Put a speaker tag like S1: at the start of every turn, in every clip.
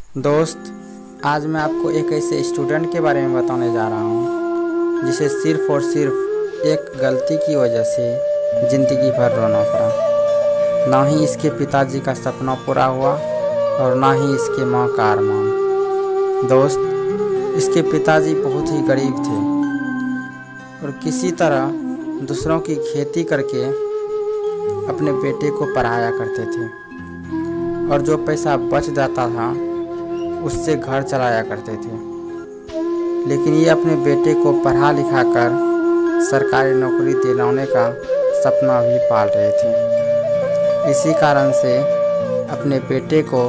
S1: दोस्त, आज मैं आपको एक ऐसे स्टूडेंट के बारे में बताने जा रहा हूँ जिसे सिर्फ़ और सिर्फ एक गलती की वजह से ज़िंदगी भर रोना पड़ा। ना ही इसके पिताजी का सपना पूरा हुआ और ना ही इसके माँ का अरमान। दोस्त, इसके पिताजी बहुत ही गरीब थे और किसी तरह दूसरों की खेती करके अपने बेटे को पढ़ाया करते थे और जो पैसा बच जाता था उससे घर चलाया करते थे। लेकिन ये अपने बेटे को पढ़ा लिखा कर सरकारी नौकरी दिलाने का सपना भी पाल रहे थे। इसी कारण से अपने बेटे को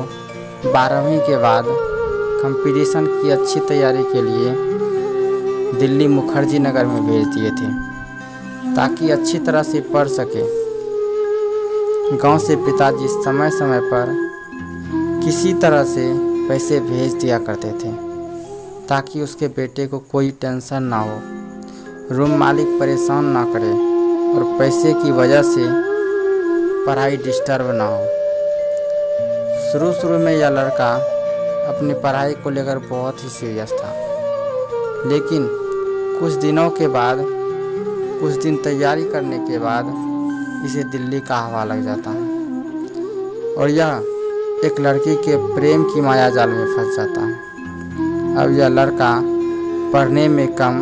S1: 12वीं के बाद कंपटीशन की अच्छी तैयारी के लिए दिल्ली मुखर्जी नगर में भेज दिए थे ताकि अच्छी तरह से पढ़ सके। गांव से पिताजी समय समय पर किसी तरह से पैसे भेज दिया करते थे ताकि उसके बेटे को कोई टेंशन ना हो, रूम मालिक परेशान ना करे और पैसे की वजह से पढ़ाई डिस्टर्ब ना हो। शुरू में यह लड़का अपनी पढ़ाई को लेकर बहुत ही सीरियस था, लेकिन कुछ दिनों के बाद, कुछ दिन तैयारी करने के बाद इसे दिल्ली का हवा लग जाता है और यह एक लड़की के प्रेम की माया जाल में फंस जाता है। अब यह लड़का पढ़ने में कम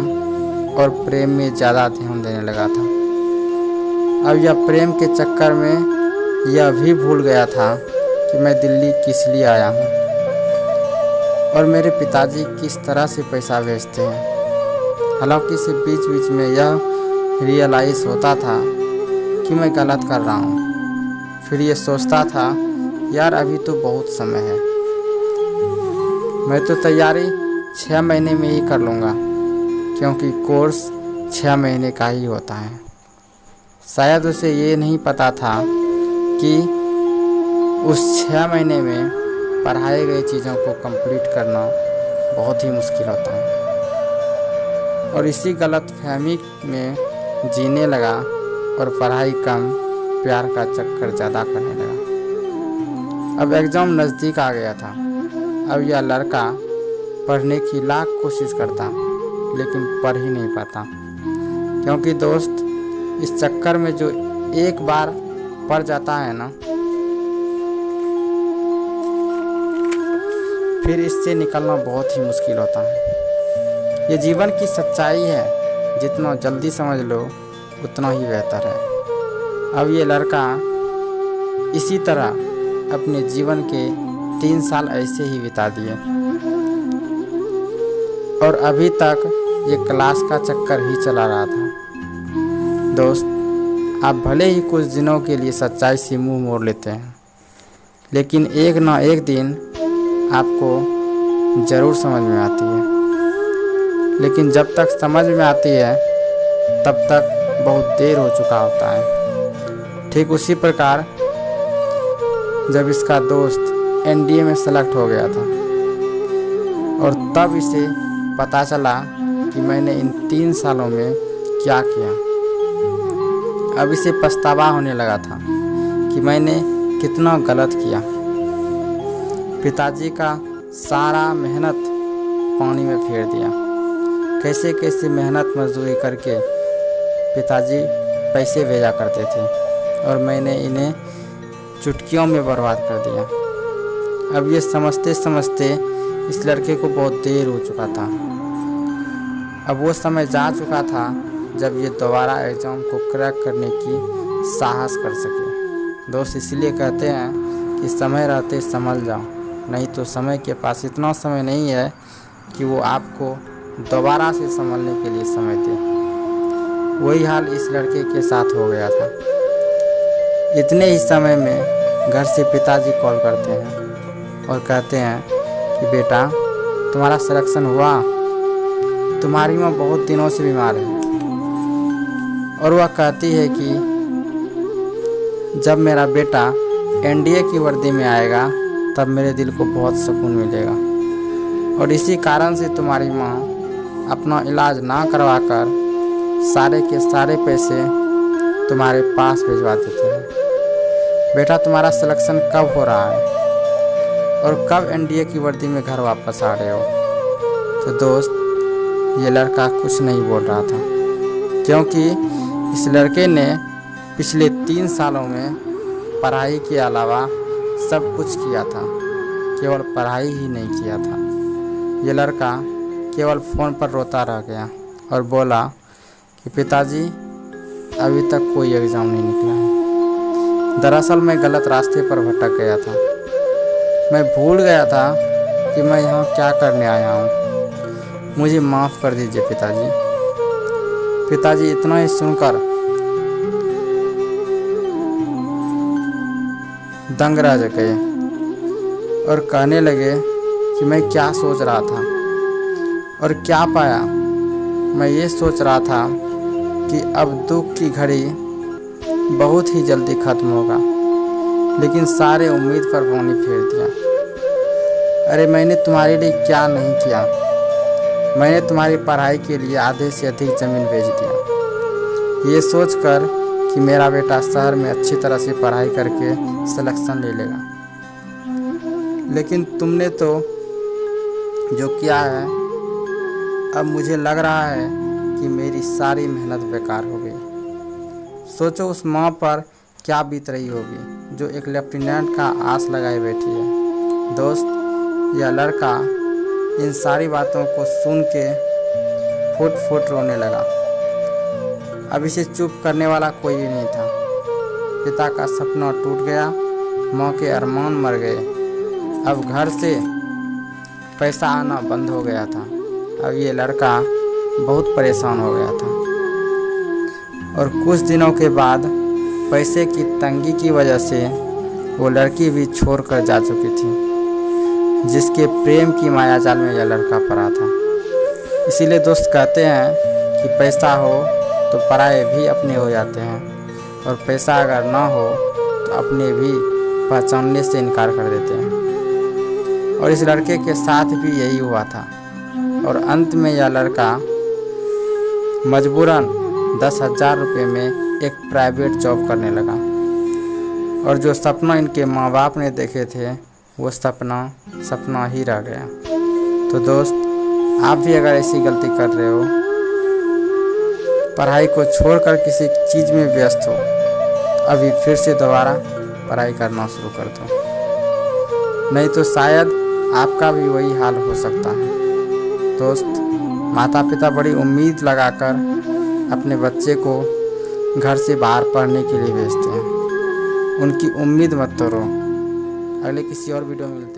S1: और प्रेम में ज़्यादा ध्यान देने लगा था। अब यह प्रेम के चक्कर में यह भी भूल गया था कि मैं दिल्ली किस लिए आया हूँ और मेरे पिताजी किस तरह से पैसा भेजते हैं। हालांकि इसे बीच बीच में यह रियलाइज़ होता था कि मैं गलत कर रहा हूँ। फिर ये सोचता था, यार अभी तो बहुत समय है, मैं तो तैयारी 6 महीने में ही कर लूँगा क्योंकि कोर्स 6 महीने का ही होता है। शायद उसे ये नहीं पता था कि उस 6 महीने में पढ़ाई गई चीज़ों को कंप्लीट करना बहुत ही मुश्किल होता है और इसी गलतफहमी में जीने लगा और पढ़ाई कम, प्यार का चक्कर ज़्यादा करने लगा। अब एग्ज़ाम नज़दीक आ गया था। अब यह लड़का पढ़ने की लाख कोशिश करता लेकिन पढ़ ही नहीं पाता क्योंकि दोस्त, इस चक्कर में जो एक बार पढ़ जाता है ना, फिर इससे निकलना बहुत ही मुश्किल होता है। ये जीवन की सच्चाई है, जितना जल्दी समझ लो उतना ही बेहतर है। अब ये लड़का इसी तरह अपने जीवन के 3 साल ऐसे ही बिता दिए और अभी तक ये क्लास का चक्कर ही चला रहा था। दोस्त, आप भले ही कुछ दिनों के लिए सच्चाई से मुंह मोड़ लेते हैं, लेकिन एक ना एक दिन आपको ज़रूर समझ में आती है। लेकिन जब तक समझ में आती है तब तक बहुत देर हो चुका होता है। ठीक उसी प्रकार जब इसका दोस्त एनडीए में सेलेक्ट हो गया था और तब इसे पता चला कि मैंने इन 3 सालों में क्या किया। अब इसे पछतावा होने लगा था कि मैंने कितना गलत किया। पिताजी का सारा मेहनत पानी में फेर दिया। कैसे कैसे मेहनत मजदूरी करके पिताजी पैसे भेजा करते थे और मैंने इन्हें चुटकियों में बर्बाद कर दिया। अब ये समझते समझते इस लड़के को बहुत देर हो चुका था। अब वो समय जा चुका था जब ये दोबारा एग्ज़ाम को क्रैक करने की साहस कर सके। दोस्त, इसलिए कहते हैं कि समय रहते संभल जाओ, नहीं तो समय के पास इतना समय नहीं है कि वो आपको दोबारा से संभलने के लिए समय दे। वही हाल इस लड़के के साथ हो गया था। इतने ही समय में घर से पिताजी कॉल करते हैं और कहते हैं कि बेटा, तुम्हारा सिलेक्शन हुआ, तुम्हारी माँ बहुत दिनों से बीमार है। और वह कहती है कि जब मेरा बेटा एनडीए की वर्दी में आएगा तब मेरे दिल को बहुत सुकून मिलेगा और इसी कारण से तुम्हारी माँ अपना इलाज ना करवा कर सारे के सारे पैसे तुम्हारे पास भिजवा देते हैं। बेटा, तुम्हारा सिलेक्शन कब हो रहा है? और कब एनडीए की वर्दी में घर वापस आ रहे हो। तो दोस्त, ये लड़का कुछ नहीं बोल रहा था, क्योंकि इस लड़के ने पिछले 3 सालों में पढ़ाई के अलावा सब कुछ किया था, केवल पढ़ाई ही नहीं किया था। ये लड़का केवल फ़ोन पर रोता रह गया और बोला कि पिताजी, अभी तक कोई एग्ज़ाम नहीं निकला है। दरअसल मैं गलत रास्ते पर भटक गया था। मैं भूल गया था कि मैं यहाँ क्या करने आया हूँ। मुझे माफ़ कर दीजिए पिताजी। पिताजी इतना ही सुनकर दंग रह गए और कहने लगे कि मैं क्या सोच रहा था और क्या पाया। मैं ये सोच रहा था कि अब दुख की घड़ी बहुत ही जल्दी ख़त्म होगा, लेकिन सारे उम्मीद पर पानी फेर दिया। अरे मैंने तुम्हारे लिए क्या नहीं किया। मैंने तुम्हारी पढ़ाई के लिए आधे से अधिक ज़मीन बेच दिया, ये सोचकर कि मेरा बेटा शहर में अच्छी तरह से पढ़ाई करके सिलेक्शन ले लेगा। लेकिन तुमने तो जो किया है, अब मुझे लग रहा है कि मेरी सारी मेहनत बेकार हो गई। सोचो उस माँ पर क्या बीत रही होगी जो एक लेफ्टिनेंट का आस लगाए बैठी है। दोस्त, यह लड़का इन सारी बातों को सुन के फुट फुट रोने लगा। अब इसे चुप करने वाला कोई भी नहीं था। पिता का सपना टूट गया, माँ के अरमान मर गए। अब घर से पैसा आना बंद हो गया था। अब ये लड़का बहुत परेशान हो गया था और कुछ दिनों के बाद पैसे की तंगी की वजह से वो लड़की भी छोड़कर जा चुकी थी, जिसके प्रेम की मायाजाल में यह लड़का पड़ा था। इसीलिए दोस्त कहते हैं कि पैसा हो तो पराये भी अपने हो जाते हैं, और पैसा अगर ना हो तो अपने भी पहचानने से इनकार कर देते हैं। और इस लड़के के साथ भी यही हुआ था, और अंत में यह लड़का मजबूरन 10,000 रुपये में एक प्राइवेट जॉब करने लगा, और जो सपना इनके माँ बाप ने देखे थे वो सपना ही रह गया। तो दोस्त, आप भी अगर ऐसी गलती कर रहे हो, पढ़ाई को छोड़कर किसी चीज़ में व्यस्त हो, तो अभी फिर से दोबारा पढ़ाई करना शुरू कर दो, नहीं तो शायद आपका भी वही हाल हो सकता है। दोस्त, माता पिता बड़ी उम्मीद लगाकर अपने बच्चे को घर से बाहर पढ़ने के लिए भेजते हैं। उनकी उम्मीद मत तोड़ो। अगले किसी और वीडियो में मिलते हैं।